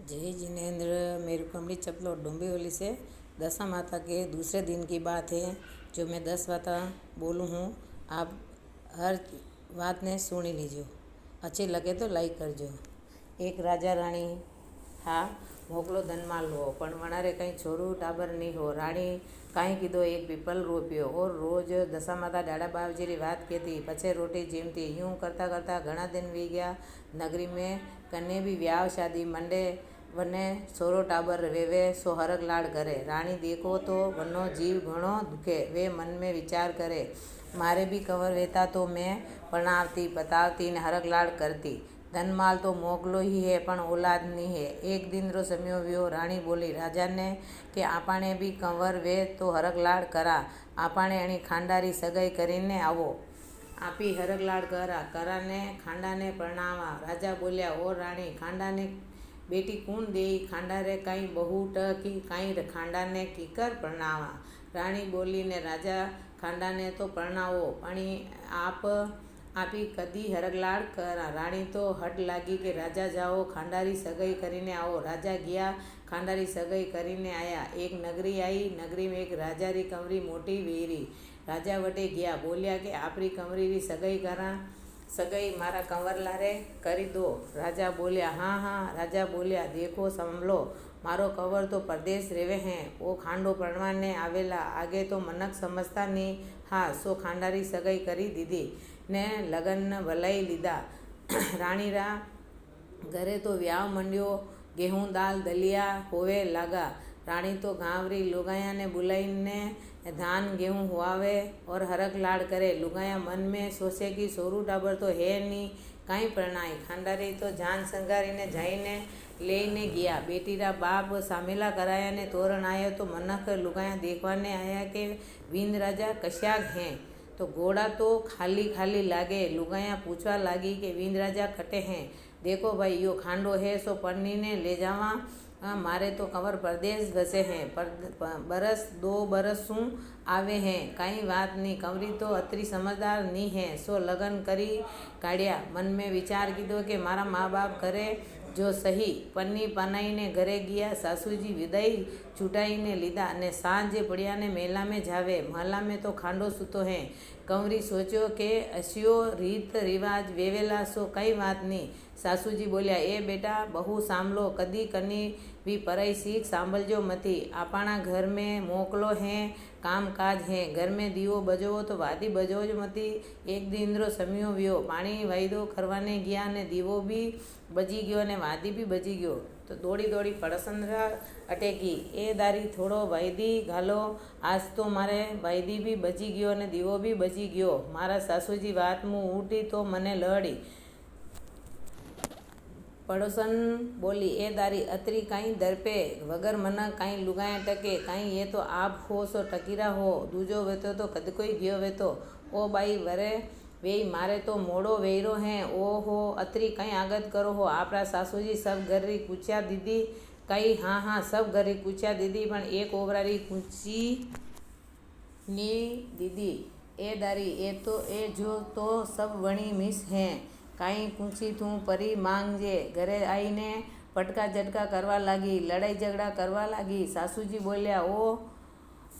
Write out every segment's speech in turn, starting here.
जय जिनेन्द्र। मेरी कमली चपलो डूबी होली से दशा माता के दूसरे दिन की बात है, जो मैं 10 बातें बोलूँ हूँ। आप हर बात ने सुनी लीजिए। अच्छी लगे तो लाइक करजो। एक राजा राणी हा मोकलो धनमाल हो, पण वनारे कहीं छोरू टाबर नहीं हो। राणी कहीं कीधो एक पीपल रोप्यो और रोज दशा माता डाड़ा बावजी री बात कहती, पछे रोटी जीमती। यूं करता करता घना दिन वी गया। नगरी में कने भी व्याह शादी मंडे वने सोरो टाबर वेवे सो हरक लाड करे। राणी देखो तो वनो जीव घणो दुखे। वे मन में विचार करे, मारे भी कंवर वेता तो मैं परणावती पतावती ने हरक लाड करती। धनमाल तो मोकलो ही है, पण औलाद नहीं है। एक दिन रो सम्यो व्यो। राणी बोली राजा ने कि आपणे भी कंवर वे तो हरक लाड करा। आपणे एनी खांडारी सगाई करीने आवो। आपी हरक लाड करा ने खांडा ने परणावा। राजा बोल्या, ओ राणी, खांडा ने बेटी कूण देई? खांडा रे काई बहू टकी काई खांडा ने कीकर परणावा। राणी बोली ने राजा खांडा ने तो परणावो, पण आपी कदी हरक लाड करा। राणी तो हट लागी कि राजा जाओ खांडारी सगाई करीने आओ। राजा गया, खांडारी सगाई करीने आया। एक नगरी आई। नगरी में एक राजा री कंवरी मोटी वेरी। राजा वटे गया, बोलिया कि आपरी कंवरी री सगाई करा। सगाई मारा कंवर लारे करी दो। राजा बोलिया, हाँ हाँ। राजा बोलिया, देखो संभलो, मारो कंवर तो परदेश रेवे हैं। वो खांडो परणवाने आवेला। आगे तो मनक समझता नहीं। हाँ, सो खांडारी सगाई करी दीदी ने लगन भलाई लीधा। राणी रा घरे तो व्याह मंड्यो। गेहूं दाल दलिया होवे लागा। राणी तो गांवरी लुगाया ने बुलाईने धान गेहूं हुआवे और हरक लाड करे। लुगाया मन में सोचे कि सोरू टाबर तो है नी, काई परणाई। खांडारी तो जान संगारी ने जाईने लेने गया। बेटी रा बाप सामेला कराया ने तोरण आयो तो मनक लुगाया देखवाने आया कि विंद राजा कश्याक हैं। तो घोड़ा तो खाली खाली लागे। लुगाया पूछवा लागी कि विंद राजा कटे हैं। देखो भाई, यो खांडो है सो परनी ने ले जावा। मारे तो कंवर परदेश बसे हैं, पर बरस 2 बरस सू आवे हैं। काई बात नहीं, कंवरी तो अतरी समझदार नहीं है, सो लगन करी काढ़िया। मन में विचार कीधो कि मारा माँ बाप करे जो सही। पन्नी पनाई ने घरे गया। सासूजी विदाई छूटाई ने लीधा ने सांजे पड़िया ने मेला में जावे। महला में तो खांडो सूतो है। कंवरी सोचो कि असियो रीत रिवाज वेवेला सो कई बात नहीं। सासूजी बोलिया, ए बेटा बहू सांभलो, कदी कनी भी पराई सीख सांभलजो मती। आपणा घर में मोकलो हैं, काम काज है। घर में दीवो बजो तो वादी बजोज मती। एक दिन रो सम्यो व्यो। पाणी वायदो करवाने गया ने दीवो भी बजी गयो ने वादी भी बजी गयो। तो दौड़ी दौड़ी पड़संद्रा अटेकी, ए दारी थोड़ो वायदी घालो। आज तो मारे वायदी भी बजी गयो ने दीवो भी बजी गयो। मारा सासूजी वात मुँ उठी तो मने लड़ी। पड़ोसन बोली, ए दारी अतरी काई दरपे वगर मन काई लुगाया टके। काई ये तो आप हो सो टकीरा हो। दूजो वेतो तो कद कोई गयो वेतो। ओ बाई वरे वेई मारे तो मोड़ो वेरो हैं। ओ हो अतरी काई आगत करो हो। आपरा सासूजी सब घर री पूछ्या दीदी? कई हाँ हाँ, सब घर री पूछ्या दीदी, पण एक ओवरा री पूछी नी दीदी। ए दारी ए जो तो सब वणी मिस हैं। काई पूछी तू परी मांगजे। घरे आईने पटका झटका करवा लागी, लड़ाई झगड़ा करवा लागी। सासूजी बोलिया, ओ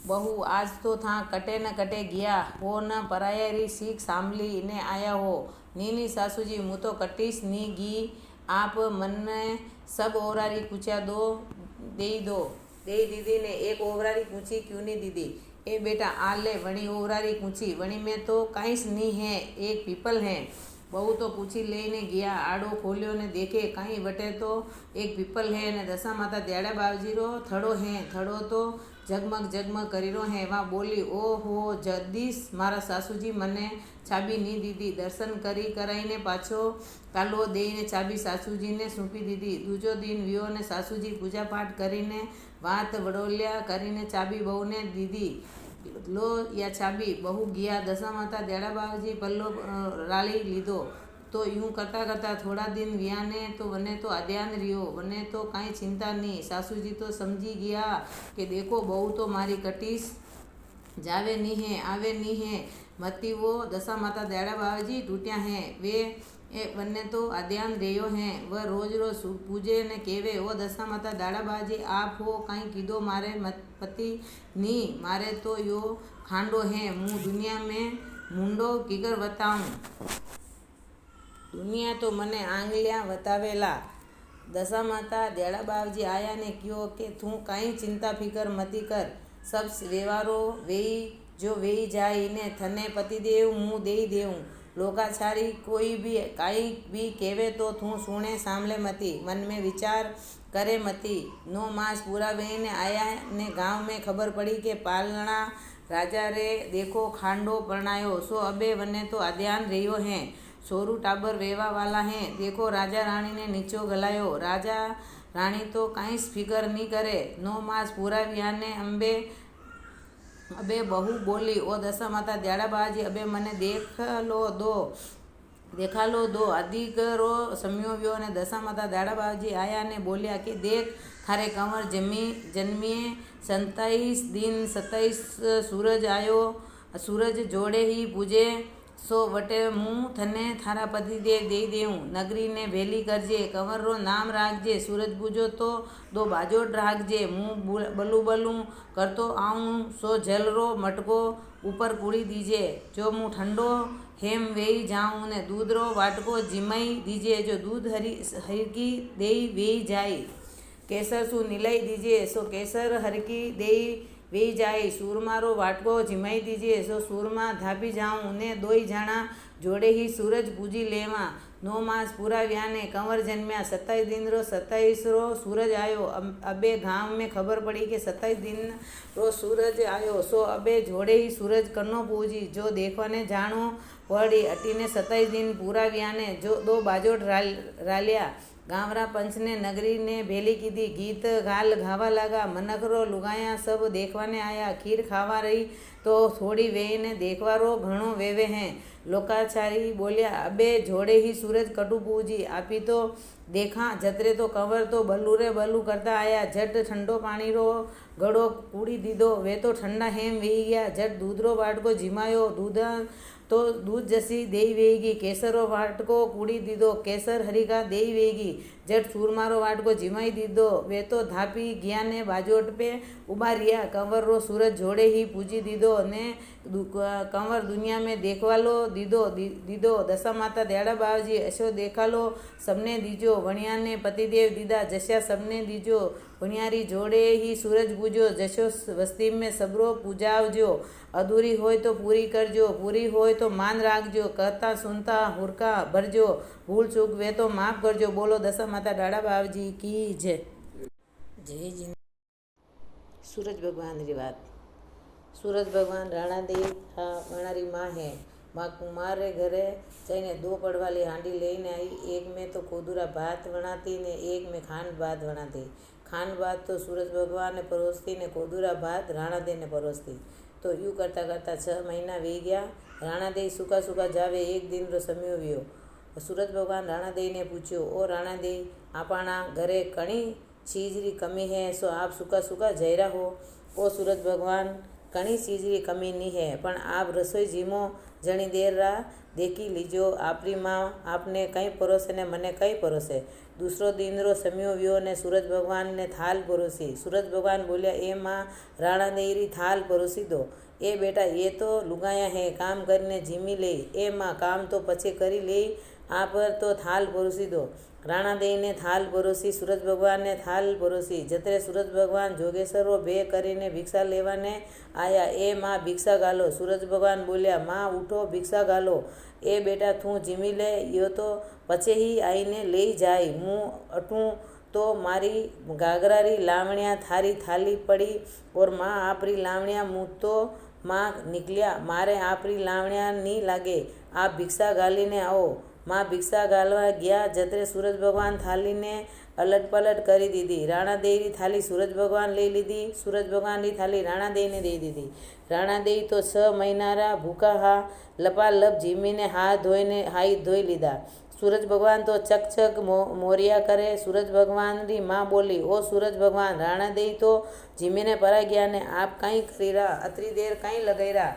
बहू, आज तो था कटे न कटे गया हो न पराया री सीख सांभली ने आया हो। नी सासूजी, मुँ तो कटीस नी गी। आप मन्ने सब ओवरारी पूछ्या दे दीदी ने एक ओवरारी पूछी क्यों नहीं दीदी? ए बेटा आ ले, वणी ओवरारी पूछी। वणी में तो काईस नी है, एक पीपल है। बहू तो पूछी लेने गया। आड़ो खोलियो ने देखे, कहीं वटे तो एक पीपल है ने दशा माता दयाड़ा बावजी रो थड़ो है। थड़ो तो जगमग जगमग करीरो है। वहाँ बोली, ओ हो जगदीश, मारा सासूजी मने चाबी नी दीदी। दर्शन करी कराईने पाछो कालो देने चाबी सासूजी ने सौंपी दीदी। दूजो दिन वियो ने सासूजी पूजा पाठ करीने वात वडोल्या करीने चाबी बहू ने दीदी। लो या चाबी। बहू गया। दशा माता दयाड़ा बावजी पल्लो राली लीधो। तो यूं करता करता थोड़ा दिन विया ने तो वने तो अध्यान रियो। वने तो काई चिंता नहीं। सासूजी तो समझी गया कि देखो बहू तो मारी कटीस जावे नहीं है, आवे नहीं है। मती वो दशा माता दयाड़ा बावजी टूटिया हैं। वे એ બંને તો અધ્યાન રહ્યો હે વह રોજ રોજ પૂજે ને કહેવે ઓ દશા માતા દાડાબાજી આપ હો કંઈ કીધો મારે પતિ ની મારે તો યો ખાંડો હે હું દુનિયા में मुंडो किगर बताऊं दुनिया तो मने आंगलियां वतावेला। दशा माता देड़ा बावजी आया ने क्यों कि तू कहीं चिंता फिकर मती कर सब व्यवहारो वेई जो वेई जाए ने थने पतिदेव मुँह दे देऊँ लोकाचारी कोई भी काई भी कहे तो तू सुने सामले मती मन में विचार करे मती। 9 मास पूरा वेने आया ने गांव में खबर पड़ी के पालना राजा रे देखो खांडो परणायो सो अबे वने तो अध्यान रह्यो है सोरू टाबर वेवा वाला है देखो राजा रानी ने नीचो गलायो राजा रानी तो कहीं फिकर नहीं करे। 9 मास पूरा व्याने अबे बहू बोली ओ दशा माता दयाड़ा बाजी अबे मने देखा लो दो अधिकरो सम्योव्यो ने दशा माता दयाड़ा बाजी आया ने बोलिया कि देख थारे कंवर जन्मिए 27 दिन 27 सूरज आयो सूरज जोड़े ही पूजे सो वटे मुँह थने थारा पति दे देऊँ नगरी ने भेली करजे कंवर रो नाम राखजे सूरज पूजो तो 2 बाजोट राखजे मुँह बलू बलू करतो आऊँ सो जल रो मटको ऊपर कूड़ी दीजे जो मुँह ठंडो हेम वेई जाऊँ ने दूध रो वाटको जिमाई दीजे जो दूध हरकी देई वेई जाए केसर सु निलाई दीजिए सो केसर हरकी देई वेई जाए सूरमा रो वाटको जिमाई दीजिए सो सूरमा धापी जाऊँ ने 2 जाना जोड़े ही सूरज पूजी लेवा। 9 मास पूरा व्याने कंवर जन्म्या 27 दिन रो 27 रो सूरज आयो अबे गांव में खबर पड़ी कि 27 दिन रो सूरज आयो सो अबे जोड़े ही सूरज कन्नो पूजी जो देखवाने जानो पड़ी अटीने 27 दिन पूरा व्याने जो 2 बाजोट रालिया गावरा पंच ने नगरी ने भेली कीधी गीत गाल गावा लगा मनखरो लुगाया सब देखवाने आया खीर खावा रही तो थोड़ी वे ने देखवारो घणो वेवे हैं। लोकाचारी बोलिया अबे जोड़े ही सूरज कटु पूजी आपी तो देखा जतरे तो कंवर तो बलू रे बलू करता आया झट ठंडो पानी रो घड़ो कूड़ी दीदो वे तो ठंडा हेम वेई गया झट दूध रो बाटको जिमायो तो दूध जसी देई वेगी केसरो वाटको कूड़ी दीदो केसर हरिका देई वेगी जट सूरमारो वाटको जिमाई दीदो वे तो धापी गया ने बाजोट पे उबा रिया कंवर रो सूरज जोड़े ही पूजी दीदो ने कंवर दुनिया में देखवालो दीदो दशा माता दयाड़ा बावजी ऐसो देखालो सबने दीजो वणिया ने पतिदेव दीदा जस्या सबने दीजो वणियारी जोड़े ही सूरज पूजो जशो वस्ती में सबरो पूजावजो अधूरी होय तो पूरी करजो पूरी होय तो मान राखजो कहता सुनता हुरका भरजो भूल चूक वे तो माफ करजो। बोलो दशा माता दाड़ा बावजी की जय जय जी। सूरज भगवान री बात। सूरज भगवान राणा देव हाँ वणारी माँ है। माँ कुमार रे घरे जाइने 2 पड़वाली हांडी लईने आई एक में तो कोदूरा भात वणाती ने एक में खांड भात वणाती। खांड भात तो सूरज भगवान ने परोसती ने कोदूरा भात राणा देव ने परोसती। तो यूँ करता करता 6 महीना वी गया। राणा देव सूखा सूखा जावे एक दिन रो समय व्यो। सूरज भगवान राणा देव ने पूछ्यो ओ राणा देव आपणा घरे कणी चीज री कमी है सो आप सूखा सूखा जयरा हो। ओ सूरज भगवान कणी चीज री कमी नहीं है पण आप रसोई जीमो जणी देर रा देखी लीजो आपरी माँ आपने कई परोसे ने मने कई परोसे। दूसरो दिन रो सम्यो व्यो ने सूरज भगवान ने थाल परोसी। सूरज भगवान बोलिया ए माँ राणा देरी थाल परोसी दो। ए बेटा ये तो लुगाया है काम करने जीमी ले। ए माँ काम तो पछे करी ले आप तो थाल परोसी दो। राणा देई ने थाल परोसी सूरज भगवान ने थाल परोसी। जतरे सूरज भगवान जोगेश्वरो भे करीने भिक्षा लेवाने आया ए माँ भिक्षा गालो। सूरज भगवान बोलिया माँ उठो भिक्षा गालो। ए बेटा तू जीमी ले यो तो पछे ही आईने ले जाए हूँ अटूँ तो मारी गागरारी लावणिया थारी थाली पड़ी और माँ आपरी लावणिया मुँह तो माँ निकलिया मारे आपरी लावणिया नी लागे आप भिक्षा गालीने आओ। माँ भिक्षा गालवा गया जतरे सूरज भगवान थाली ने अलट पलट करी दीदी। राणा देई री थाली सूरज भगवान ले लीधी। सूरज भगवान री थाली राणा देई ने दे दीधी। राणा देई तो 6 महीना रा भूखा हा लपालप जीमीने हाथ धोई लीधा। सूरज भगवान तो चक चक मोरिया करे। सूरज भगवान री माँ बोली ओ सूरज भगवान राणा देई तो जीमीने परा गया ने आप कहीं करीरा अतरी देर कहीं लगाईरा।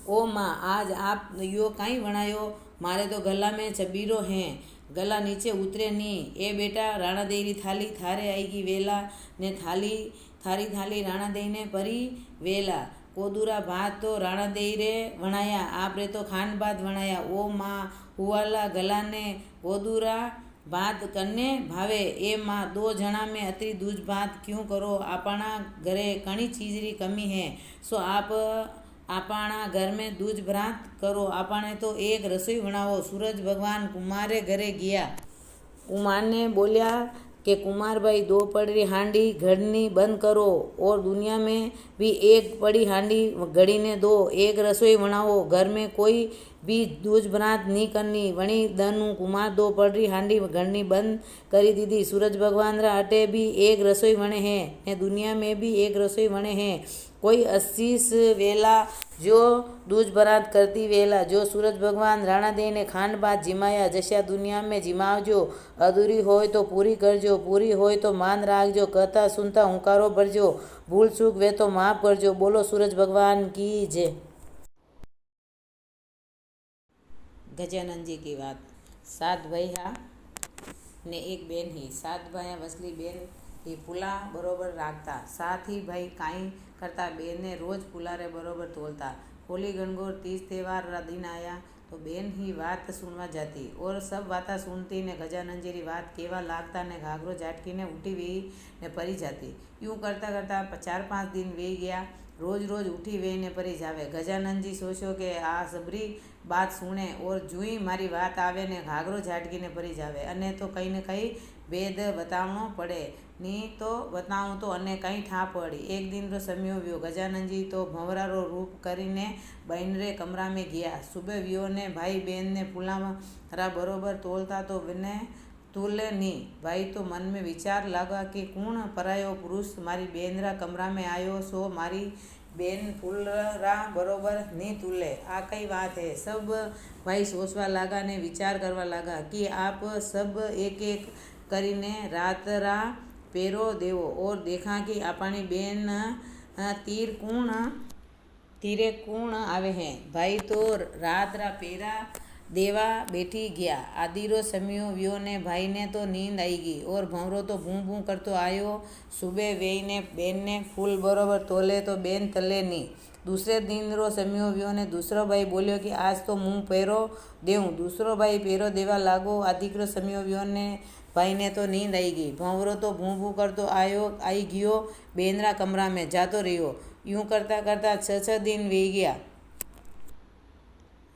ओ माँ आज आप यो कहीं वणायो मारे तो गला में चबीरो हैं, गला नीचे उतरे नी। ए बेटा राणा देई री थाली थारे आएगी वेला ने थाली थारी थाली राणा देई ने परी वेला। कोदूरा भात तो राणा देई रे वणाया, आप रे तो खान भात वणाया। ओ माँ हुआला गला ने कोदूरा भात कन्ने भावे। ए माँ दो जणा में अतरी दूज भात क्यों करो, आपणा घरे कणी चीजरी कमी है, सो आप आपणा घर में दूज भ्रात करो। आपणे तो एक रसोई बनावो। सूरज भगवान कुमारे घरे गया। कुमार ने बोलिया कि कुमार भाई दो पड़ी हांडी घड़नी बंद करो, और दुनिया में भी एक पड़ी हांडी घड़ी ने दो, एक रसोई बनाओ। घर में कोई भी दूज भ्रात नहीं करनी। वणी दनु कुमार दो पड़ी हांडी घड़नी बंद करी दीदी। सूरज भगवान रा अटे भी एक रसोई वणे है ने दुनिया में भी एक रसोई वणे है। कोई 80 वेला जो दूज बरात करती वेला जो सूरज भगवान राणा देई ने खांड भात जिमाया, जश्या दुनिया में जिमावजो। अधूरी होय तो पूरी करजो, पूरी होय तो मान राखजो। कहता सुनता हुंकारो भरजो, भूल चूक वे तो माफ करजो। बोलो सूरज भगवान की जय। गजानन जी की बात। 7 भैया ने एक बेन ही। 7 भाया वसली बेन ही पुला बरोबर राखता। 7 ही भाई काई करता, बेन ने रोज पुला रे बरोबर तोलता। होली गणगौर तीज त्यौहार रा दिन आया तो बेन ही बात सुनवा जाती, और सब बाता सुनती ने गजानन जी री बात केवा लागता ने घाघरो झाटकी ने उठी वी ने परी जाती। यूँ करता करता 4-5 दिन वे गया। रोज रोज उठी वे ने परी जावे। गजानन जी सोचो कि आ सबरी बात सुने और जुई मारी बात आवे ने घाघरो झाटकी ने परी जावे, अने तो कहीं ने कहीं भेद बतावनो पड़े, नी तो बताऊँ तो अने कहीं ठा पड़ी। एक दिन रो सम्यो व्यो। गजानन जी तो भंवरा रो रूप करीने बहन रे कमरा में गया। सुबह व्यो ने भाई बेन ने फूला बरोबर तोलता तो बिने तूले नी। भाई तो मन में विचार लगा कि कौन परायो पुरुष मारी बेन रा कमरा में आयो, सो मारी बेन फूलरा बरोबर नी तूले, आ कई बात है। सब भाई सोचवा लगा ने विचार करवा लगा कि आप सब एक एक करीने रात रा पेरो देवो और देखा कि अपनी बेन तीरे कूण आवे हैं। भाई तो रात रा पेरा देवा बैठी गया। आदिरो सम्यो व्यो ने भाई ने तो नींद आई गई और भंवरो तो भूं भूं करतो आयो। सुबह वेई ने बेन ने फूल बरोबर तोले तो बेन तले नी। दूसरे दिन रो सम्यो व्यो ने दूसरो भाई बोलियो कि आज तो मुँह पेरो देऊँ। दूसरो भाई पेरो देवा लागो। आदिकरो सम्यो व्यो ने भाई ने तो नींद आई गई। भंवरो तो भूं भूं करतो आई गयो बेनरा कमरा में जातो रह्यो। यूँ करता करता 6 दिन वे गया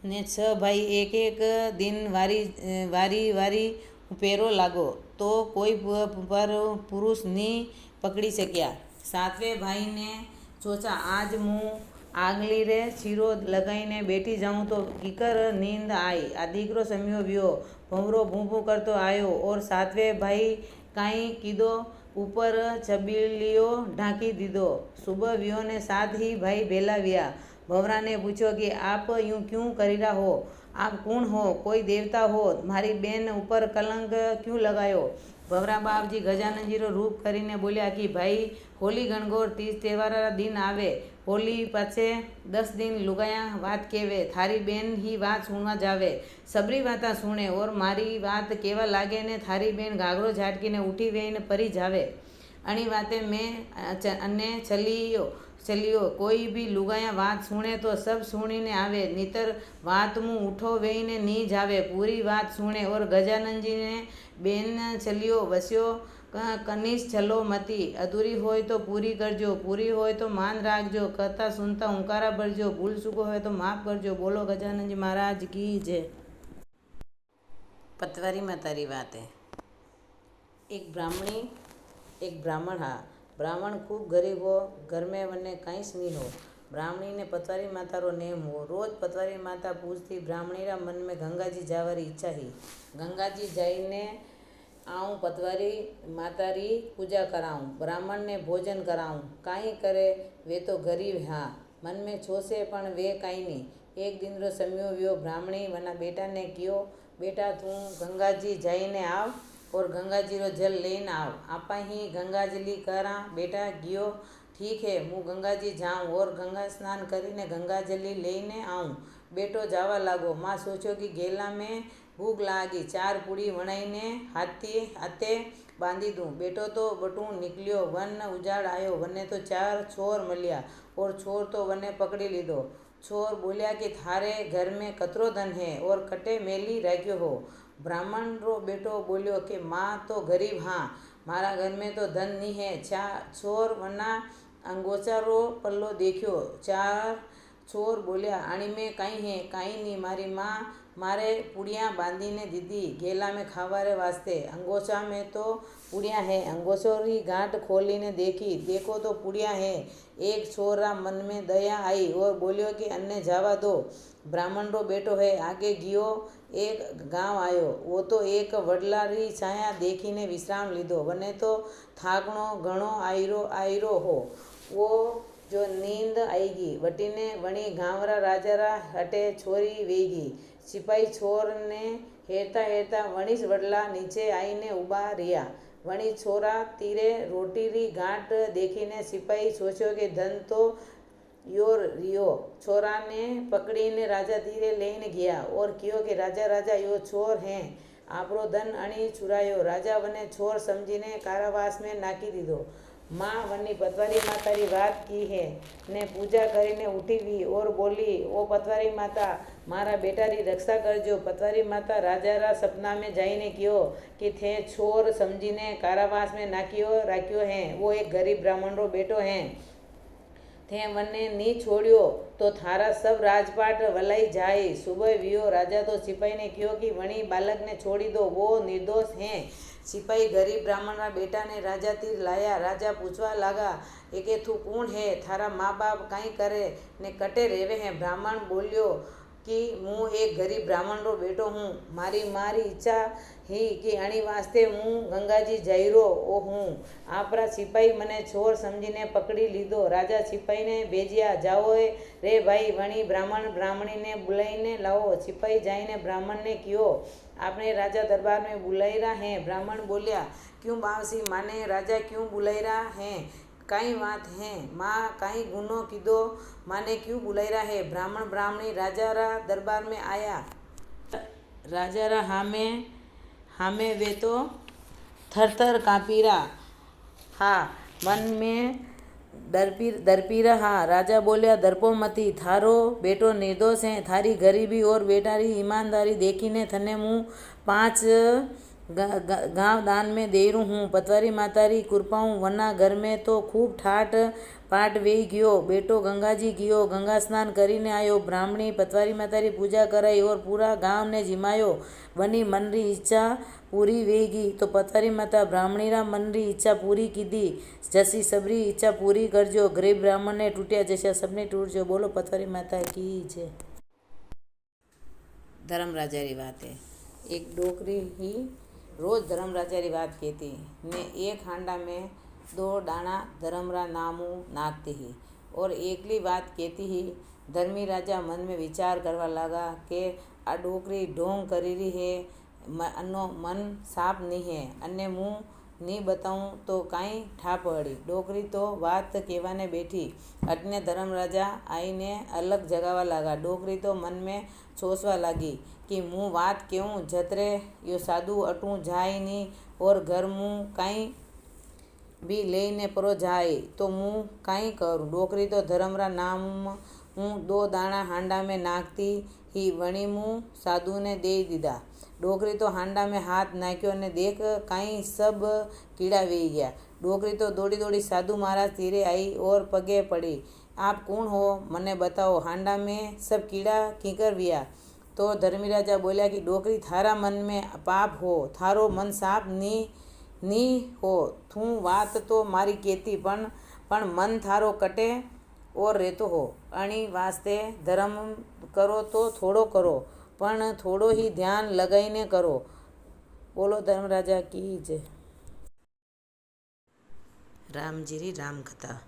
ने 6 भाई एक एक दिन वारी पेरो लागो तो कोई पर पुरुष नी पकड़ी सक्या। 7वें भाई ने सोचा आज मुँह आगली रे चीरो लगाईने बैठी जाऊँ तो कीकर नींद आई। आदिकरो सम्यो व्यो। भंवरो भूं भूं करतो आयो और 7वें भाई काई कीधो ऊपर छबीलियो ढांकी दीधो। सुबह व्यो ने 7 ही भाई भेला व्या। भंवरा ने पूछो कि आप यूँ क्यों करीरा हो, आप कौन हो, कोई देवता हो, मारी बेन ऊपर कलंक क्यों लगायो। भंवरा बाप जी गजानन जी रो रूप करीने बोलिया कि भाई होली गणगौर तीज त्यौहार रा दिन आवे, होली पाछे 10 दिन लुगाया बात केवे, थारी बेन ही बात सुनवा जावे। सबरी बाता सुने और मारी बात केवा लागे ने थारी बेन घाघरो झाटकीने उठी वेने परी जावे। अणी वाते में अने चलियो कोई भी लुगाया बात सुने तो सब सुनीने आवे, नीतर बात मुँह उठो वेईने नी जावे। पूरी बात सुने और गजानन जी ने बेन चलियो वस्यो कनीस चलो मती, अधूरी होय तो पूरी करजो, पूरी होय तो मान राखजो। कहता सुनता हुंकारा भरजो, भूल चूको होय तो माफ करजो। बोलो गजानन जी महाराज की जय। पतवारी माता री बात है। एक ब्राह्मण हा। ब्राह्मण खूब गरीब हो, घर में वने कांईच नहीं हो। ब्राह्मणी ने पतवारी माता रो नेम हो। रोज पतवारी माता पूछती। ब्राह्मणी रा मन में गंगाजी जावारी इच्छा ही। गंगाजी जाईने आऊँ पतवारी माता री पूजा कराऊँ, ब्राह्मण ने भोजन कराऊँ। काई करे वे तो गरीब हाँ, मन में छोसे पण वे काई नहीं। एक दिन रो सम्यो व्यो। ब्राह्मणी वना बेटा ने कियो, बेटा तू गंगाजी जाईने आव और गंगाजी रो जल लेन आव, आपा ही गंगाजली करा। बेटा गियो, ठीक है, मु गंगाजी जाऊँ और गंगा स्नान करीने गंगाजली लेने आऊँ। बेटो जावा लागो। माँ सोचो कि गेला में भूख लागी, 4 पूड़ी वणाईने हाथे बांधी दूँ। बेटो तो बटू निकलियो। वन उजाड़ आयो। वने तो 4 छोर मल्या और छोर तो वने पकड़ी लीधो। छोर बोलिया कि थारे घर में कतरो धन है और कटे मेली राख्यो हो। ब्राह्मण रो बेटो बोलियो कि माँ तो गरीब हाँ, मारा घर में तो धन नी है। छोर वना अंगोचा रो पल्लो देख्यो। 4 छोर बोलिया आणी में काई है? काई नी, मारी माँ मारे पुड़िया बांधीने दीदी गेला में खावारे वास्ते। अंगोछा में तो पुड़िया है। अंगोछो री गांठ खोलीने देखी, देखो तो पुड़िया है। एक छोरा मन में दया आई और बोलियो कि अन्ने जावा दो। ब्राह्मण रो बेटो है। आगे गियो। एक गांव आयो। वो तो एक वडला री छाया देखीने विश्राम लीधो। वने तो थाकणो घणो आयरो हो। वो जो नींद आईगी। वटीने वणी गांवरा राजारा हटे छोरी वेगी। सिपाही छोर ने हेरता हेरता वणीच वडला नीचे आईने ऊभा रिया। वणी छोरा तीरे रोटी री गांठ देखीने सिपाही सोच्यो कि धन तो यो रियो। छोरा ने पकड़ीने राजा तीरे लईने गया और कियो कि राजा राजा यो छोर है, आपरो धन अणी चुरायो। राजा वने छोर समझीने कारावास में नाखी दीधो। माँ वनी पतवारी माता री बात की है ने पूजा करीने उठी वी और बोली, ओ पतवारी माता मारा बेटा री रक्षा करजो। पतवारी माता राजा रा सपना में जाईने कियो कि थे छोर समझीने कारावास में राख्यो है, वो एक गरीब ब्राह्मण रो बेटो है। थे वने नी छोड़ियो तो थारा सब राजपाट वलाई जाए। सुबह वियो। राजा तो सिपाही ने कियो कि वणी बालक ने छोड़ी दो, वो निर्दोष हैं। सिपाही गरीब ब्राह्मण रा बेटा ने राजा तीर लाया। राजा पूछवा लागा कि तू कौन है, थारा माँ बाप काई करे ने कटे रेवे हैं। ब्राह्मण बोलियो कि हूँ एक गरीब ब्राह्मण रो बेटो हूँ। मारी इच्छा ही कि अणी वास्ते हूँ गंगाजी जईरो ओ हूँ। आपरा सिपाही मने छोर समझीने पकड़ी लीधो। राजा सिपाही ने भेजिया, जाओ रे भाई वणी ब्राह्मण ब्राह्मणी ने बुलाईने लाओ। सिपाही जाईने ब्राह्मण ने कियो, आपने राजा दरबार में बुलाईरा हैं। ब्राह्मण बोलिया, क्यों बावसी माने राजा क्यों बुलाईरा हैं, काई बात है? माँ काई गुनो कीधो माने क्यों बुलाईरा है? ब्राह्मण ब्राह्मणी राजा रा दरबार में आया। राजा रा हामे वे तो थरथर कांपीरा हा, मन में दरपीरा हा। राजा बोलिया, दरपो मती, थारो बेटो निर्दोष है। थारी गरीबी और बेटारी ईमानदारी देखीने थने मुँ 5 गांव दान में देरू हूँ। पतवारी मातारी कृपाऊँ वना घर में तो खूब ठाट पाट वेई गयो। बेटो गंगाजी गियो, गंगा स्नान करीने आयो। ब्राह्मणी पतवारी मातारी पूजा कराई और पूरा गांव ने जिमायो। वनी मन री इच्छा पूरी वेगी तो पतवारी माता ब्राह्मणी रा मन री इच्छा पूरी कीधी। जसी सबरी इच्छा पूरी करजो। गरीब ब्राह्मण ने टूटिया जैसा सबने टूटजो। बोलो पतवारी माता की जय। धर्मराजा री बात है। एक डोकरी ही रोज धर्मराजा री बात कहती ने एक हांडा में 2 दाना धर्मरा नामू नाखती ही और एकली बात कहती ही। धर्मी राजा मन में विचार करवा लगा कि आ डोकरी ढोंग करी रही है, अन्नो मन साफ नहीं है, अन्ने मुँह नहीं बताऊँ तो काई ठा पड़ी। डोकरी तो बात कहवाने बैठी। अटने धर्मराजा आईने अलग जगावा लगा। डोकरी तो मन में सोचवा लगी कि मुँ बात कहूँ जतरे यो साधु अटू जाए नी और घर मुँ काई भी लईने परो जाए तो मुँ काई करूँ। डोकरी तो धर्मरा नाम हूँ 2 दाना हांडा में नाखती ही वणी मुँ साधु ने दे दीधा। डोकरी तो हांडा में हाथ नाख्यो ने देख काई सब कीड़ा वेई गया। डोकरी तो दौड़ी दौड़ी साधु महाराज तीरे आई और पगे पड़ी। आप कौन हो, मने बताओ, हांडा में सब कीड़ा कीकर विया? तो धर्मी राजा बोलिया कि डोकरी थारा मन में पाप हो, थारो मन साफ नी हो। थू बात तो मारी कहती पण मन थारो कटे और रहतो हो। अणी वास्ते धर्म करो तो थोड़ो करो पण थोड़ो ही ध्यान लगाईने करो। बोलो धर्मराजा की जय। राम जी री राम कथा।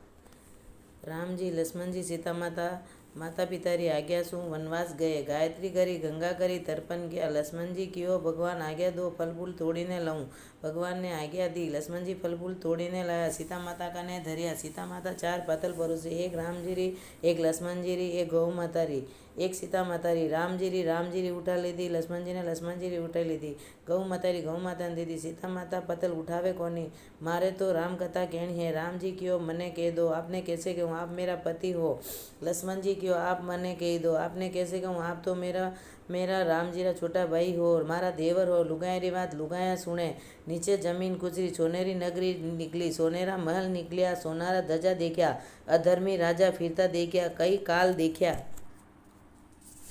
राम जी लक्ष्मण जी सीता माता पिता री आज्ञा सु वनवास गए। गायत्री करी, गंगा करी, तर्पण किया। लक्ष्मण जी कियो, भगवान आज्ञा दो, फल फूल तोड़ीने लाऊं। भगवान ने आज्ञा दी। लक्ष्मण जी फल फूल तोड़ीने लाया। सीता माता का ने धरिया। सीता माता 4 पातल परोसे, एक राम जी री, एक लक्ष्मण जी री, एक गौ माता री। एक सीता माता री राम जी री उठा लीधी, लक्ष्मण जी री उठाई लीधी। गौ माता री गौ माता ने दीदी। सीता माता पतल उठावे कोनी, मारे तो राम कथा कहनी है। राम जी क्यों मने कह दो, आपने कैसे कहूँ, आप मेरा पति हो। लक्ष्मण जी क्यों आप मने कह दो, आपने कैसे कहूँ, आप तो मेरा राम जी रा छोटा भाई हो और मारा देवर हो। लुगाया री बात लुगाया सुने, नीचे जमीन कुचरी, सोनेरी नगरी निकली, सोनेरा महल निकलिया, सोनारा धजा देख्या, अधर्मी राजा फिरता देख्या, कई काल देख्या,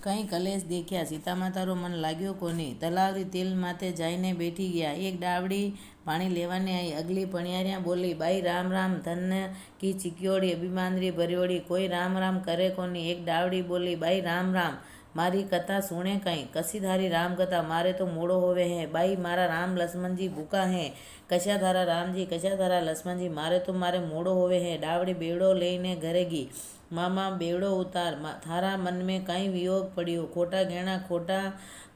कई कलेश देख्या। सीता माता रो मन लाग्यो कोनी, तलावरी तेल माथे जाईने बैठी गया। एक डावड़ी पानी लेवाने आई, अगली पणियारियां बोली, बाई राम राम, धन की चिकियोड़ी अभिमान री भरियोड़ी, कोई राम राम करे कोनी। एक डावड़ी बोली, बाई राम राम, मारी कथा सुने कई, कसी थारी राम कथा, मारे तो मोड़ो होवे है। बाई मारा राम लक्ष्मण जी भूखा है, कशा थारा राम जी, कशा थारा लक्ष्मण जी, मारे तो मारे मोड़ो होवे है। डावड़ी बेड़ो लईने घरे गी, मामा बेड़ो उतार, थारा मन में कई वियोग पड़्यो, खोटा गहना,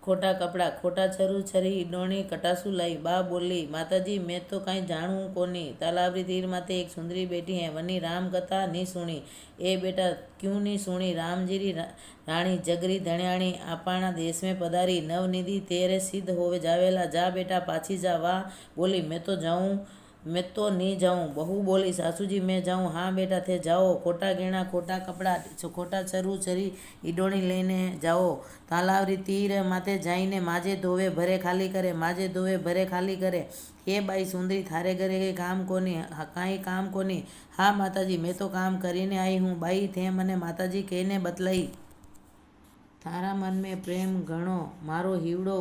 खोटा कपड़ा, खोटा छरू छरी ईडोणी कटासू लाई। बा बोली, माताजी मैं तो कहीं जाणू कोनी, तालाबरी तीर माथे एक सुंदरी बेटी है, वनी राम कथा नी सुनी। ए बेटा क्यों नी सुनी, राम जी री राणी जगरी धण्याणी आपणा देश में पधारी, नवनिधि तेरे सिद्ध होवे जावेला, जा बेटा पाछी जा। वाह बोली, मैं तो नहीं जाऊँ। बहू बोली, सासू जी मैं जाऊँ। हाँ बेटा थे जाओ, खोटा गहना, खोटा कपड़ा, खोटा छरू छरी ईडोणी लईने जाओ। तालावरी तीर माथे जाईने माजे धोवे भरे खाली करे, माजे धोवे भरे खाली करे। हे बाई सुंदरी, थारे घरे के काम कोनी, काई काम कोनी। हाँ माताजी मैं तो काम करीने आई हूँ। बाई थे मने माताजी कहने बतलाई, थारा मन में प्रेम घणो, मारो हीवड़ो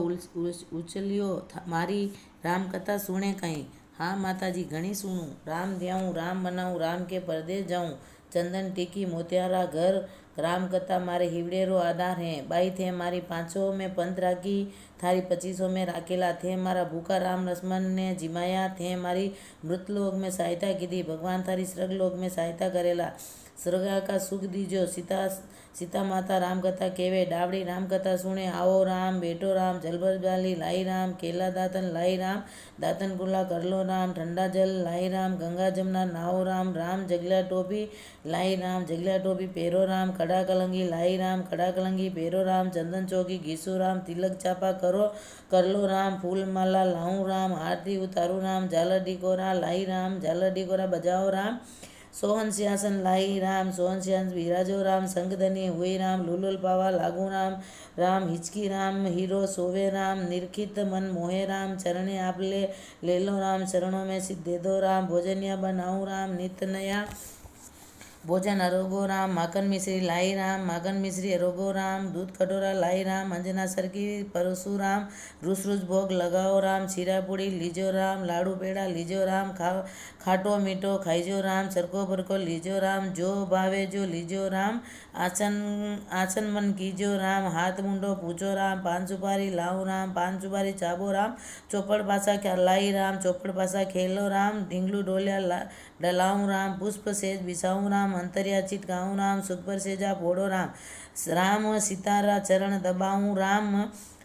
उछलियो, मारी राम कथा सुने कहीं। हाँ माताजी घणी सुनूं, राम ध्याऊँ, राम मनाऊँ, राम के परदेश जाऊँ, चंदन टीकी मोतियारा घर, राम कथा मारे हिवड़े रो आधार है। बाई थे मारी 500 में पंथ राखी, थारी 2500 में राखेला। थे मारा भूखा राम लक्ष्मण ने जिमाया, थे मारी मृतलोक में सहायता कीधी, भगवान थारी स्वर्गलोक में सहायता करेला। स्वर्गा का सुख दीजो। सीता माता राम कथा केवे, डावड़ी राम कथा सुने। आओ राम, बेटो राम, जलभर जाली लाई राम, केला दातन लाई राम, दातन कुला कर लो राम, ठंडा जल लाई राम, गंगा जमुना नाओ राम, राम जगला टोपी लाई राम, जगला टोपी पेरो राम, खड़ा कलंगी लाई राम, खड़ा कलंगी पेरो राम, चंदन चौकी घीसो राम, तिलक चापा कर लो राम, फूल माला लाऊं राम, आरती उतारू राम, झालर डिकोरा लाई राम, झालर डिकोरा बजाओ राम, सोहन सिंहासन लाई राम, सोहन सिंहासन विराजो राम, संगधनी हुई राम, लुलुल पावा लागू राम, राम हिचकी राम, हीरो सोवे राम, निरखित मन मोहे राम, चरणे आप ले लो राम, चरणों में सिद्ध दे दो राम, भोजनिया बनाऊं राम, नित नया भोजन अरोगो राम, माखन मिश्री लाई राम, माखन मिश्री अरोगो राम, दूध कटोरा लाई राम, अंजना सरकी परसु राम, रुस भोग लगाओ राम, सीरा पूड़ी लीजो राम, लाड़ू पेड़ा लीजो राम, खाटो मीठो खाईजो राम, सरको बरको लीजो राम, जो भावे जो लीजो राम, आसन मन कीजो राम, हाथ मुंडो पूछो राम, पान सुपारी लाओ राम, पान सुपारी चाबो राम, चौपड़ पासा क्या लाई राम, चौपड़ पासा खेलो राम, ढिंगलू डोलिया डलाऊं राम, पुष्प सेज बिछाऊं राम, अंतरिया चित गाऊं राम, सुख पर सेजा फोड़ो राम, राम सितारा चरण दबाऊं राम,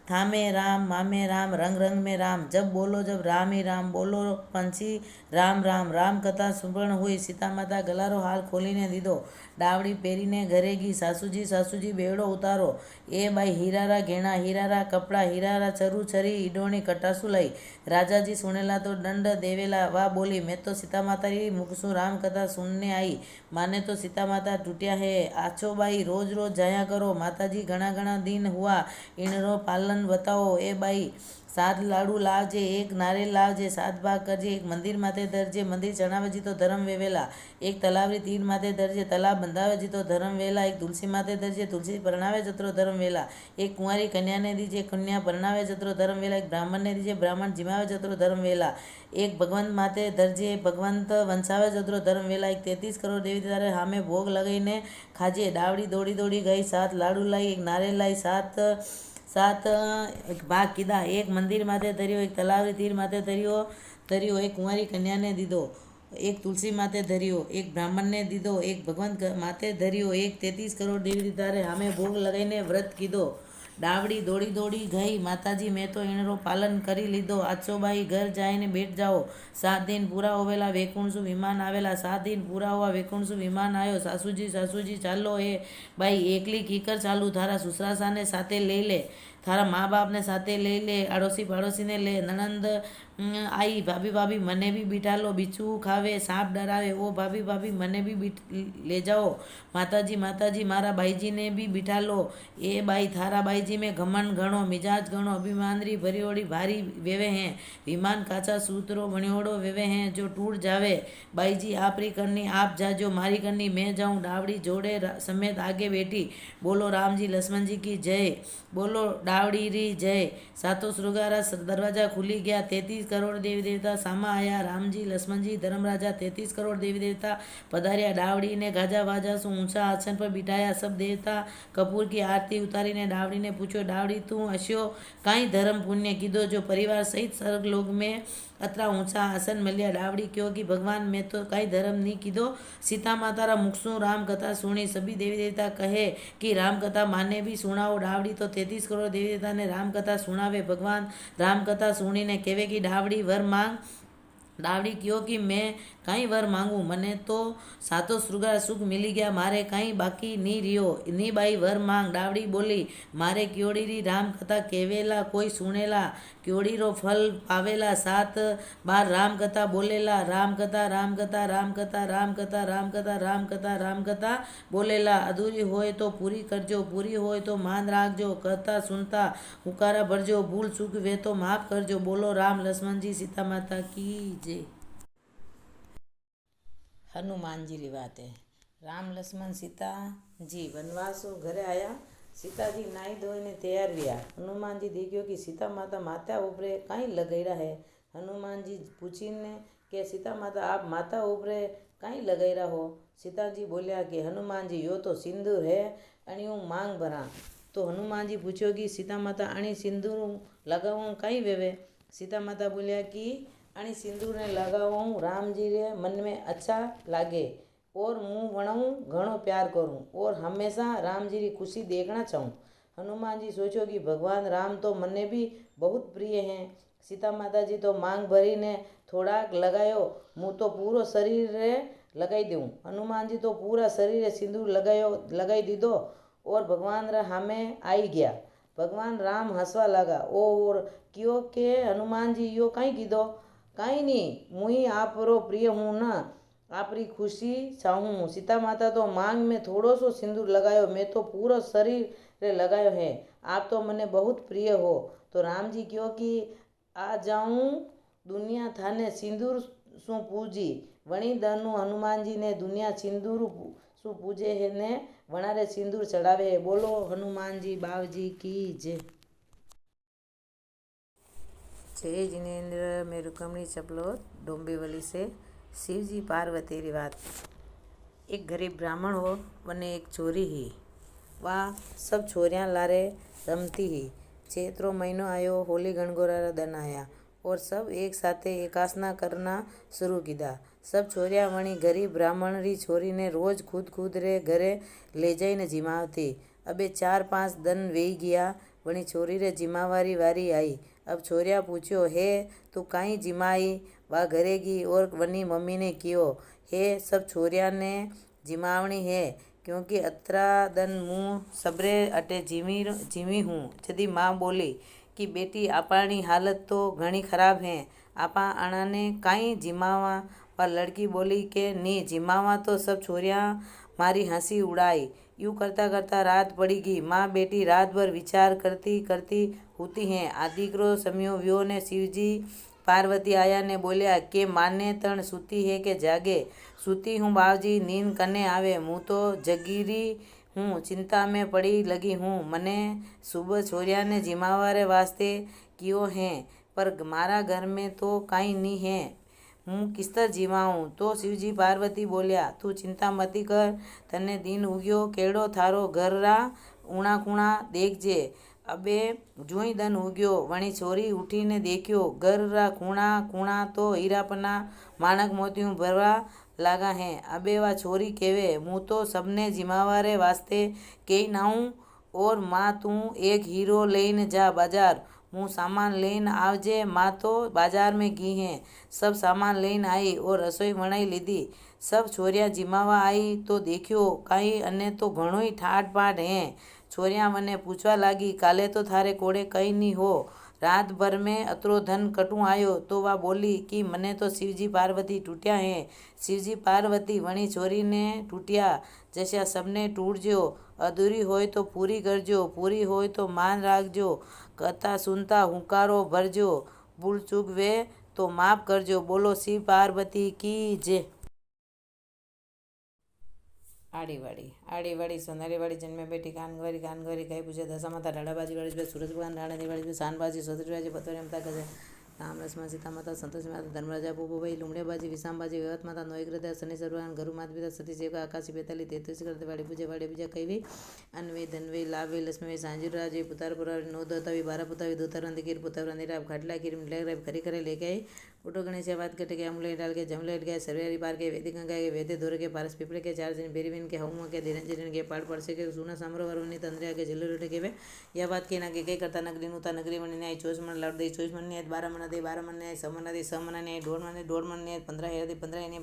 थामे राम मामे राम, रंग रंग में राम, जब बोलो जब राम ही राम बोलो, पंछी राम राम। राम कथा सुपर्ण हुई। सीता माता गलारो हाल खोलीने दीधो, डावड़ी पेरीने घरे गी। सासूजी बेड़ो उतारो। ए बाई हीरारा घेणा, हीरारा कपड़ा, हीरारा छरू छरी ईडोणी कटासू लाई। राजाजी सुनेला तो दंड देवेला। वाह बोली, मैं तो सीता माता री मुखसु राम कथा सुनने आई, माने तो सीता माता टूटिया है। आछो बाई रोज रोज जाया करो, माताजी घना दिन हुआ इनरो पालन बताओ। ए बाई 7 लाडू लावजे, 1 नारियल लावजे, 7 भाग करजे, 1 मंदिर माथे धरजे, मंदिर चढ़ावे जी तो धर्म वेवेला, 1 तलावरी तीर माथे धरजे, तलाव बंधावे जी तो धर्म वेला, 1 तुलसी माथे धरजे, तुलसी परणावे जतरो धर्म वेला, 1 कुंवारी कन्या ने दीजे, कन्या परणावे जतरो धर्म वेला, 1 ब्राह्मण ने दीजे, ब्राह्मण जिमावे जतरो धर्म वेला, 1 भगवंत माथे धरजे, भगवंत वंशावे जतरो धर्म वेला, 1 33 करोड़ देवी तारे हामे भोग लगाईने खाजे। डावड़ी दौड़ी गई, 7 लाडू लाई, 1 नारियल लाई, 7 भाग कीधा, 1 मंदिर माथे धर्यो, 1 तलावरी तीर माथे धर्यो, 1 कुंवारी कन्या ने दीधो, 1 तुलसी माथे धर्यो, 1 ब्राह्मण ने दीधो, 1 भगवंत माथे धर्यो, 1 33 करोड़ देवी तारे हामे भोग लगाईने व्रत कीधो। ડાવડી દોડી દોડી ગઈ, માતાજી મેં તો એણરો પાલન કરી લીધો, આછોબાઈ ઘર જાઈને બેઠ જાઓ, 7 दिन પૂરા હોવેલા વેકુણસું વિમાન આવેલા, 7 दिन પૂરા હોવા વેકુણસું વિમાન આવ્યો, સાસુજી ચાલો એ બાઈ એકલી કીકર ચાલુ, થારા સુસરાસાને સાથે લઈ લે, થારા મા બાપને સાથે લઈ લે, આડોશી પાડોશીને લે, નણંદ आई, भाभी મને भी बिठा लो, बिच्छू खावे सांप डरावे, ओ भाभी મને भी ले जाओ, माताजी मारा भाईजी ने भी बिठा लो, ए बाई थारा भाईजी में घमंड घणो, मिजाज घणो, अभिमानरी भरियोड़ी भारी वेवे हैं, विमान काचा सूत्रो वणियोड़ो वेवे हैं, जो टूट जावे, बाईजी आपरी करनी आप जाजो, मारी करनी मैं जाऊं, डावड़ी जोड़े समेत आगे बैठी, बोलो राम जी लक्ष्मण जी की जय, बोलो डावड़ी री जय, सातों श्रृंगारा दरवाजा खुली गया, 33 करोड़ देवी देवता सामा आया, राम जी लक्ष्मण जी धर्मराजा, 33 करोड़ देवी देवता पधार्या, डावड़ी ने गाजा वाजा से ऊंचा आसन पर बिठाया, सब देवता कपूर की आरती उतारी ने डावड़ी ने पूछो, डावड़ी तू अश्यो काई धर्म पुण्य कीधो जो परिवार सहित स्वर्ग लोक में अतरा ऊंचा आसन मिल्या, डावड़ी क्योंकि भगवान मैं तो काई धर्म नहीं कीधो, सीता माता रा मुखसू राम कथा सुनी, सभी देवी देवता कहे कि राम कथा माने भी सुनाओ, डावड़ी तो 33 करोड़ देवी देवता ने राम कथा सुनावे, भगवान राम कथा सुनी ने कहे कि डावड़ी वर मांग, डावड़ी क्यों कि मैं कहीं वर मांगू, मने तो सातों श्रृंगार सुख मिली गया, मारे कहीं बाकी नी रियो, नी बाई वर मांग, डावड़ी बोली मारे क्योड़ी री राम कथा केवेला कोई सुनेला, क्योड़ी रो फल पावेला, 7 बार राम कथा बोलेला, राम कथा राम कथा राम कथा राम कथा राम कथा राम कथा राम कथा बोलेला, अधूरी होए तो पूरी करजो, पूरी होए तो मान राखजो, कथा सुनता हुकारा भरजो, भूल चूक वे तो माफ करजो, बोलो राम लक्ष्मण जी सीता माता की जय। हनुमान जी री बात है। राम लक्ष्मण सीता जी वनवासो घरे आया, सीता जी नाई धोईने तैयार हुआ, हनुमान जी देखियो कि सीता माता माथा ऊपरे कहीं लगेड़ा है, हनुमान जी पूछीने कि सीता माता आप माथा ऊपरे कहीं लगेड़ा हो, सीता जी बोलिया कि हनुमान जी यो तो सिंदूर है अणियों मांग भरा, तो हनुमान जी पूछो कि सीता माता अणी सिंदूर लगाऊँ कहीं वेवे, सीता माता बोलिया कि अणी सिंदूर ने लगाऊँ राम जी रे मन में अच्छा लागे और मुँह वणाऊँ घणो प्यार करूँ और हमेशा राम जी की खुशी देखना चाहूँ। हनुमान जी सोचो कि भगवान राम तो मने भी बहुत प्रिय हैं, सीता माता जी तो मांग भरी ने थोड़ा लगायो, मुँह तो पूरो शरीर रे लगाई दूँ, हनुमान जी तो पूरा शरीर सिंदूर लगाई दीदो और भगवान रा हामे आई गया, भगवान राम हंसवा लगा और क्यों के हनुमान जी यो कहीं कीधो, कहीं नहीं मुई आप रो प्रिय हूँ ना, आपरी खुशी चाहूँ, सीता माता तो मांग में थोड़ो सो सिंदूर लगायो, मैं तो पूरा शरीर रे लगायो है, आप तो मने बहुत प्रिय हो, तो राम जी क्यों कि आ जाऊँ दुनिया थाने सिंदूर सु पूजी, वणी दनु हनुमान जी ने दुनिया सिंदूर सु पूजे है ने वणारे सिंदूर चढ़ावे है, बोलो हनुमान जी बावजी की जय। जय जिनेन्द्र मेरु कमली चपलो डोंबिवली से शिव जी पार्वती री बात। एक गरीब ब्राह्मण हो, वने एक छोरी ही, वह सब छोरियां लारे रमती ही, चैत्रो महीनो आयो, होली गणगौरा रा दिन आया और सब एक साथे एकासना करना शुरू कीधा, सब छोरियां वणी गरीब ब्राह्मण री छोरी ने रोज खुद रे घरे ले जाईने जिमावती, अबे 4-5 दिन वेई गया, वणी छोरी रे जिमावारी वारी आई, अब छोरिया पूछ्यो हे तू काई जिमाई वा घरेगी और वनी मम्मी ने कियो हे सब छोरिया ने जिमावणी है क्योंकि अतरा दिन मुँह सबरे अटे जीवी हूँ। जदी माँ बोली कि बेटी आपानी हालत तो घणी खराब है, आपा आना ने काई जिमावा, वा लड़की बोली के नी जिमावा तो सब छोरिया मारी हंसी उड़ाई। यूँ करता करता रात पड़ी गई, माँ बेटी रात भर विचार करती करती होती हैं। आदिक्रो समयो व्यो ने शिवजी पार्वती आया ने बोलिया के माने तण सूती है के जागे, सूती हूँ बावजी नींद कने आवे, मुँह तो जगीरी हूँ चिंता में पड़ी लगी हूँ, मने सुबह छोरिया ने जिमावारे वास्ते कियो हैं पर मारा घर में तो काई नी है, हूँ किस्तर जीवाऊँ। तो शिवजी पार्वती बोलिया तू चिंता मती कर, तने दिन उग्यो केड़ो थारो घर रा ऊणा कूणा देखजे। अबे जोई दन उग्यो, वणी छोरी उठीने देखियो घर रा खूणा खूणा तो हीरापना माणक मोतियों भरवा लागा हैं। अबे वा छोरी केवे मुँ तो सबने जिमावारे वास्ते कई नाऊँ ઓર માં તું એક હીરો લઈને જા बाजार, मुँह सामान लेन आवजे माँ तो बाजार में गई हैं। सब सामान लेन आई और रसोई वणाई लीधी। सब छोरिया जिमावा आई तो देख्यो कहीं अने तो घणो ही ठाट पाट हैं। छोरिया मने पूछवा लागी काले तो थारे कोड़े कहीं नहीं हो, रात भर में अतरो धन कटू आयो। तो वह बोली कि मने तो शिवजी पार्वती टूटिया हैं। शिवजी पार्वती वणी छोरी ने टूटिया जैसा सबने टूटजो, अधूरी होय तो पूरी करजो, पूरी होय तो मान राखजो, कथा सुनता हुंकारो भरजो, भूल चूक वे तो माफ करजो। बोलो शिव पार्वती की जय। आड़ी सोनारी वाड़ी जन्मे बेटी कानगवारी गाय पूछे दशा माता डाढ़ाबाजी वाड़ी सूरज भगवान राणे दी वाड़ी शानबाजी सोदरी बाजी पतोरी मता गजे राम रसमा सीता माता संतोष माता धर्मराजा पोपो भाई लुमड़ियाबाजी विषामबाजी विवाद माता नोई हृदय शनि सर्वान गुरु माता पिता सती सेवा आकाशी बेताली तेतुस करते वाड़ी पूजे वाड़ी बीजा कई अनवे धनवे लाभे लक्ष्मी सांजुराजे पुतार पुरा नो दतावी बारह पुतावी दो तरंद गिर पुतावरा निराब खाटला गिर मिलाग राब खरी करे लेके आई उठो गणेश बात कटे के अमले डाल के जमलेट गए सर्वेरी पार के वेदी गंगा के वेदे धोरे के पारस पिपड़े के चार दिन बेरीबिन के हऊमा के धीरंजन के पाड़ पड़से के सुना सामरो वरुनी तंद्रिया के जल्लू रोटे के वे यह बात के ना के कई करता नगरी नुता नगरी मनी न्याय 24 मन लड़ दे 24 मन न्याय 12 मन दे 12 मन न्याय 6 मन दे 6 मन न्याय 1.5 मन न्याय 15 हेरा दे 15 न्याय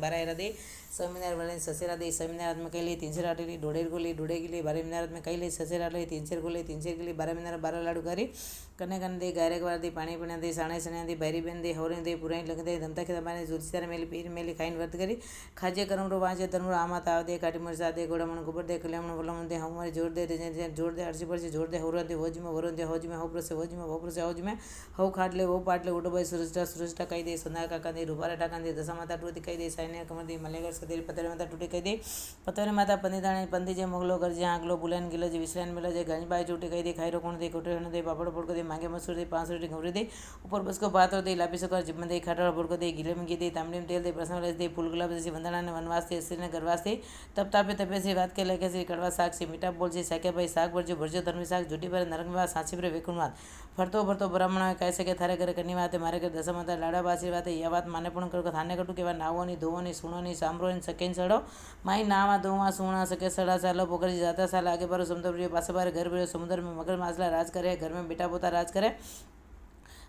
12 हेरा दे 6 मिनार वाले ससेरा दे 6 मिनार में कई ले 300 राटली डोडेर को ले डोडे के लिए 12 मिनार में कई ले ससेरा ले 300 को ले 300 के लिए 12 मिनार 12 लाडू करी कने कने दे गायरे वार दे पानी पीने दे साणे सने दे बैरी बेन दे होरे दे पुराई लग दे धमता के दमाने जुलसियार मेली पीर मेली खाइन वर्त करी खाजे करम रो वाजे तनु आमात आव दे काटी मरसा दे गोड़ा मन गोबर दे कल्याण वलम दे हमरे जोड़ दे जोड़ दे अरसी परसी जोड़ दे होर दे होज में वरन दे होज में हो प्रसे होज में होज में हो खाट ले वो पाट ले उडो भाई सुरजटा कई दे सोना काका दे रुपारा टाका दे दशा माता टूटी कई दे सैन्य कमर दे मलेगर सदेरी पतरे माता टूटी कई दे पतरे माता पंदी पंदी जे मोगलो कर जे आंगलो बुलन गिलो जे विश्रान मिलो जे गंजबाई टूटी कई दे खाई कोण दे कोटे दे पापड़ पोड़ दे मांगे मसूर दे 500 रोटी घवरी दे ऊपर बस को पात्र दे लापी सकर जिम्मन दे खाटा बुड़को दे गिले में दे तांबड़ी में तेल दे प्रसन्न रस दे फूल गुलाब जैसे वंदना ने वनवास दे श्री ने गरवास दे तब तापे तपे से बात के लेके से कड़वा साग से मीठा बोल से साके भाई साग भरजो भरजो धर्मी साग झूठी पर नरक में साची पर वेकुन बात फरतो फरतो ब्राह्मण कह सके थारे करे करनी बात मारे कर दशा माता लाड़ा बासी बात यह बात माने पण कर थाने कटू के नावो नहीं धोवो नहीं सुनो नहीं सामरो नहीं सके सड़ो माई नावा धोवा सुना सके सड़ा सालो पोखरी जाता साल आगे बारो समुद्र पास बार घर भरे समुद्र में मगर मासला राज करे घर में बेटा पोता राज करे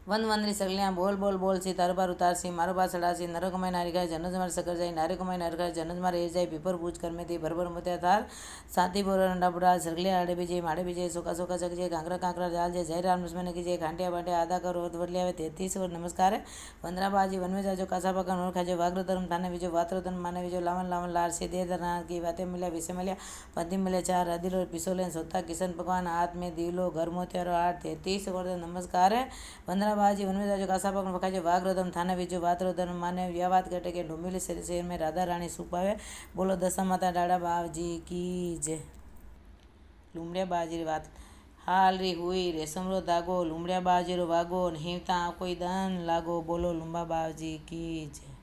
वन वनरी सगलियाँ बोल बोल बोल सी तार बार उतार सी मारो बात सड़ा सी नरो कमाई नारी गाय जनज मारे सकर जाए नारी कमाई नारी गाय जनज मारे ए जाए पीपर पूछ कर में थी भरभर मुत्या थार साथी बोर अंडा बुड़ा सगले आड़े बीजे माड़े बीजे सोका सोका चक जे कांकरा कांकरा जाल जे जय राम लक्ष्मण की जे घाटिया बाटे आधा कर रोद वरली आवे 33 और नमस्कार है 15 बाजी वन में जाजो कासा पका नोर खाजो वाग्र धर्म थाने बीजो वात्र धर्म माने बीजो लावन लावन लार से दे धरना की बातें मिल्या विषय मिल्या पति मिले 4 अदिलो पिसोले सोता किशन भगवान हाथ में दिलो घर मोत्यारो 8 33 और नमस्कार है 15 बाजी वन में जाजो कासा पकड़ पकाजे वाग्रदम थाने बीजो वात्रोदम माने यह बात कटे के डोमिली शहर में राधा रानी सुपावे बोलो दशा माता डाड़ा बावजी की जय। लुमड़िया बाजी बात हाल री हुई रेशमरो धागो लुमड़िया बाजी रो वागो हिवता कोई दन लागो बोलो लुम्बा बावजी की जय।